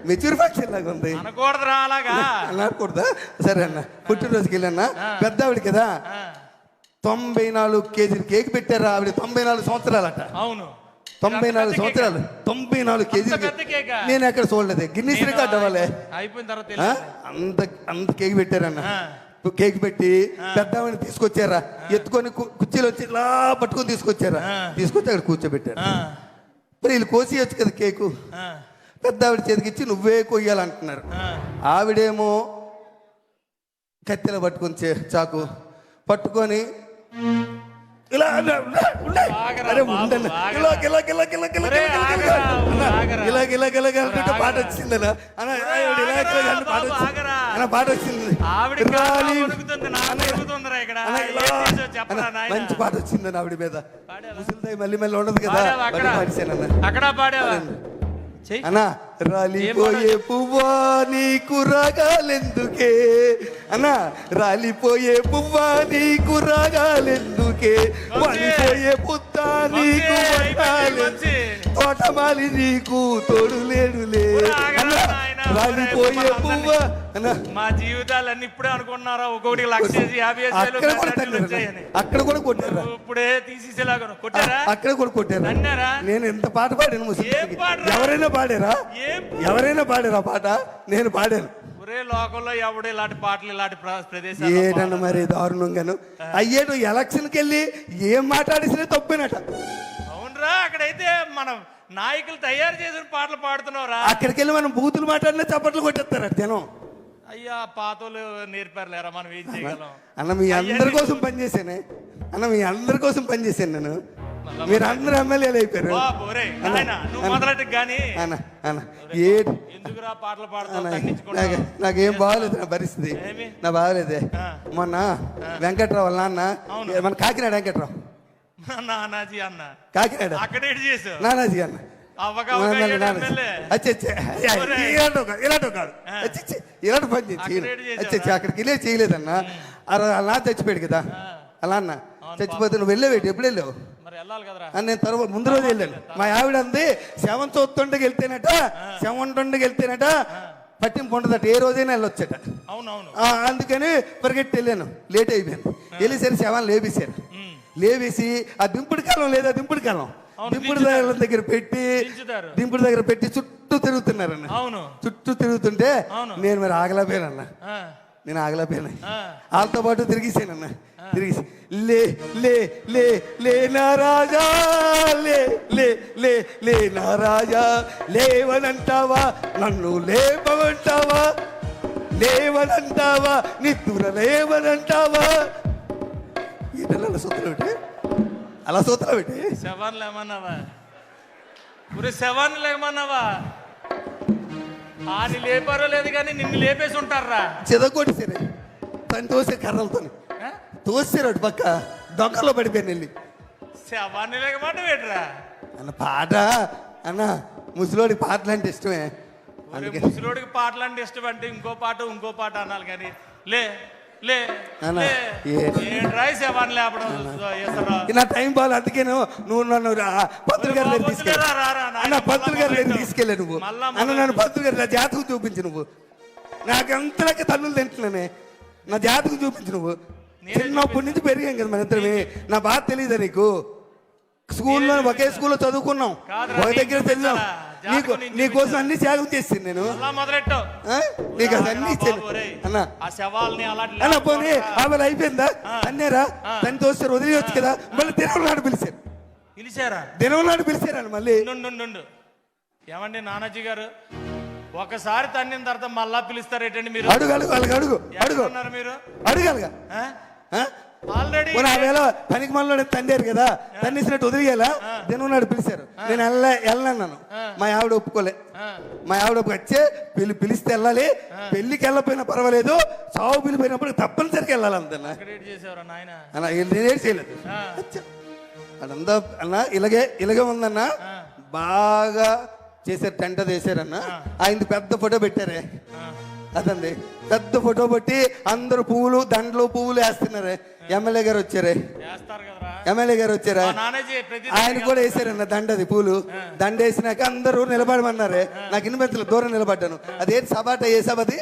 Mature function లాగా ఉంది. అనకూడదురా అలాగా. అనకూడదా? సరే అన్న, పుట్టినరోజుకి వెళ్ళన్నా పెద్ద ఆవిడ కదా, 94 కేజీలు కేక్ పెట్టారా ఆవిడ. 94 సంవత్సరాలట. అవును, 94 సంవత్సరాలు, 94 కేజీలు. నేను ఎక్కడ చూడలేదు, గిన్నీస్ రికార్డ్ అవ్వాలి. అయిపోయిన తర్వాత అంత అంత కేక్ పెట్టారన్న. కేక్ పెట్టి పెద్దవాడిని తీసుకొచ్చారా, ఎత్తుకొని కుర్చీలో వచ్చి ఇలా పట్టుకొని తీసుకొచ్చారా, తీసుకొచ్చి అక్కడ కూర్చోబెట్టారు. మరి వీళ్ళు కోసేయచ్చు కదా కేకు. పెద్ద ఆవిడ చేతికి ఇచ్చి నువ్వే కొయ్యాలంటున్నారు. ఆవిడేమో కత్తెల పట్టుకొని చాకు పట్టుకొని ఇలా పాట వచ్చిందన్న. పాట వచ్చింది, మంచి పాట వచ్చిందని ఆవిడ మీద. ముసలిదాయి మళ్ళీ మళ్ళీ ఉండదు కదా, అక్కడ పాడేవా అన్నా. రాలిపోయే పువ్వా నీకు రాగాలెందుకే అన్నా, రాలిపోయే పువ్వా నీకు రాగాలెందుకే, వాలిపోయే పుత్తా నీకు తోటమాలి నీకు తోడు లేడులే. రాలిపోయే పువ్వా అన్నా. మా జీవితాలన్నీ ఇప్పుడే అనుకున్నారా, ఒక్కొక్కటి 1,50,000 అక్కడ కూడా కొట్టారా, ఇప్పుడే తీసేసేలాగా కొట్టారా, అక్కడ కూడా కొట్టారా అన్నారా. నేను ఎంత పాట పాడాను ముసలి, ఎవరైనా పాడారా, ఎవరైనా పాడారా పాట? నేను పాడాను. ఒరే లోకంలో ఎవడు ఇలాంటి పాటలు ఇలాంటి ప్రదేశాలు ఏదన్నా మరి దారుణంగాను అయ్యేటు. ఎలక్షన్కి వెళ్ళి ఏం మాట్లాడేసినా తప్పేనట. అవునరా, అక్కడైతే మనం నాయకులు తయారు చేసిన పాటలు పాడుతున్నావురా. అక్కడికి వెళ్ళి మనం బూతులు మాట్లాడినా చప్పట్లు కొట్టేస్తారట జనం. అయ్యా పాతోళ్ళు నేర్పారులేరా, మనం ఏం చేయగలం అన్న. మీ అందరి కోసం పనిచేసానే అన్న, మీ అందరి కోసం పనిచేశాను నేను. మీరు అందరూ ఎమ్మెల్యేలు అయిపోయారు. నాకేం బాగలేదు నా పరిస్థితి, నా బాగలేదే. మొన్న వెంకట్రావు వాళ్ళ నాన్న, మన కాకినాడ వెంకట్రావు నానాజీ అన్న, కాకినాడ నానాజీ అన్న, ఇలాంటి పని చేసి అక్కడికి వెళ్ళే చేయలేదన్న. అలా చచ్చిపోయాడు కదా అలా అన్న. చచ్చిపోతే నువ్వు వెళ్ళేవేటి, ఎప్పుడు వెళ్ళావు? నేను తర్వాత ముందు రోజు వెళ్ళాను. మా ఆవిడ అంది శవం చూస్తుండకి వెళ్తేనట, శవం ఉండకి వెళ్తేనట పట్టింపు ఉండదట, ఏ రోజైనా వెళ్ళొచ్చట. అందుకని పరిగెట్టి వెళ్ళాను, లేట్ అయిపోయాను. వెళ్ళేసరి శవాన్ని లేపేశారు. లేవేసి ఆ దింపుడు కాలం లేదా, దింపుడు కాలం దగ్గర పెట్టి చుట్టూ తిరుగుతున్నారన్న. చుట్టూ తిరుగుతుంటే నేను మరి ఆగలేకపోయానన్న. నేను ఆగలేకపోయాను, వాళ్ళతో పాటు తిరిగేసానన్న. తిరిగి లే లే లే లే నా రాజా, లే లే లే లే నా రాజా, లేవనంటావా నన్ను లేపమంటావా, లేవనంటావా నిద్ర లేవనంటావా. ఈటల సూత్రం పెట్టి అలా సూత్రం పెట్టి శవాన్ని లేమన్నావా, శవాన్ని లేమన్నావా. ఆని లేపారో లేదు కానీ నిన్ను లేపేసి ఉంటారా. చెదగొట్టేసారు, తను తోసే కర్రలతో తోసారు అటు పక్క దొంగలో పడిపోయాను వెళ్ళి. శవాన్ని లేకమాట వేటరా అన్న. పాట అన్న, ముసలోడికి పాటలు అంటే ఇష్టమే. ముసలోడికి పాటలు అంటే ఇష్టం అంటే ఇంకో పాట అనాలి కానీ లే లే శవాన్ని లేపడం నా టైం బాగా. అందుకే నువ్వు నన్ను పంతులు గారి దగ్గర తీసుకెళ్ళా అన్న, పంతులు గారి దగ్గర తీసుకెళ్ళా నువ్వు అన్న. నన్ను పంతులు గారి నా జాతకు చూపించు నువ్వు. నాకు అంతలాగా తల్లులు తింటున్నానే, నా జాతకు చూపించు నువ్వు. చిన్నప్పటి నుంచి పెరిగాం కదా మన ఇద్దరమే. నా బాధ తెలియదా నీకు? స్కూల్లో ఒకే స్కూల్లో చదువుకున్నాం, ఒక దగ్గర చదివాం. నీకోసం అన్ని త్యాగం చేసింది నేను. నీకు అది అన్ని ఇచ్చాను అన్న. అన్న పోనీ ఆమె అయిపోయిందా అన్నారా, దాన్ని తోస్తారు వదిలేయచ్చు కదా. మళ్ళీ దినవనాడు పిలిచారా, దినవనాడు పిలిచారని మళ్ళీ. ఏమండి నానాజీ గారు, ఒకసారి తన్నిన తర్వాత మళ్ళా పిలుస్తారేటండి మీరు? అడుగు అడుగు అడుగు అడుగు అడుగు మీరు అడగాలిగా. ఆల్రెడీ పనికి మనలో తండారు కదా, తన్నేసినట్టు వదిలేయాలా. దినవనాడు పిలిచారు, నేను వెళ్ళన్నాను. మా ఆవిడ ఒప్పుకోలే. మా ఆవిడ వచ్చే పిలిస్తే వెళ్ళాలి, పెళ్లికి వెళ్ళకపోయినా పర్వాలేదు, సాగు పిలిపోయినప్పుడు తప్పనిసరిగా వెళ్ళాలి అంతన్నా. నేనేం చేయలేదు అదంతా అన్న. ఇలాగే ఉందన్న, బాగా చేశారు. టెంట చేశారన్న. ఆయన పెద్ద ఫోటో పెట్టారే, అదండి పెద్ద ఫోటో పెట్టి అందరూ పువ్వులు దండలు పువ్వులు వేస్తున్నారే. ఎమ్మెల్యే గారు వచ్చారే, చేస్తారు కదరా ఎమ్మెల్యే గారు వచ్చారా, మా నానాజీ ప్రతి ఆయన కూడా వేసారన్న దండది పూలు. దండ వేసినాక అందరూ నిలబడమన్నారే. నాకు ఇన్వెంతలు దూరం నిలబడ్డాను. అదేంటి సబాట ఏ సభ అది?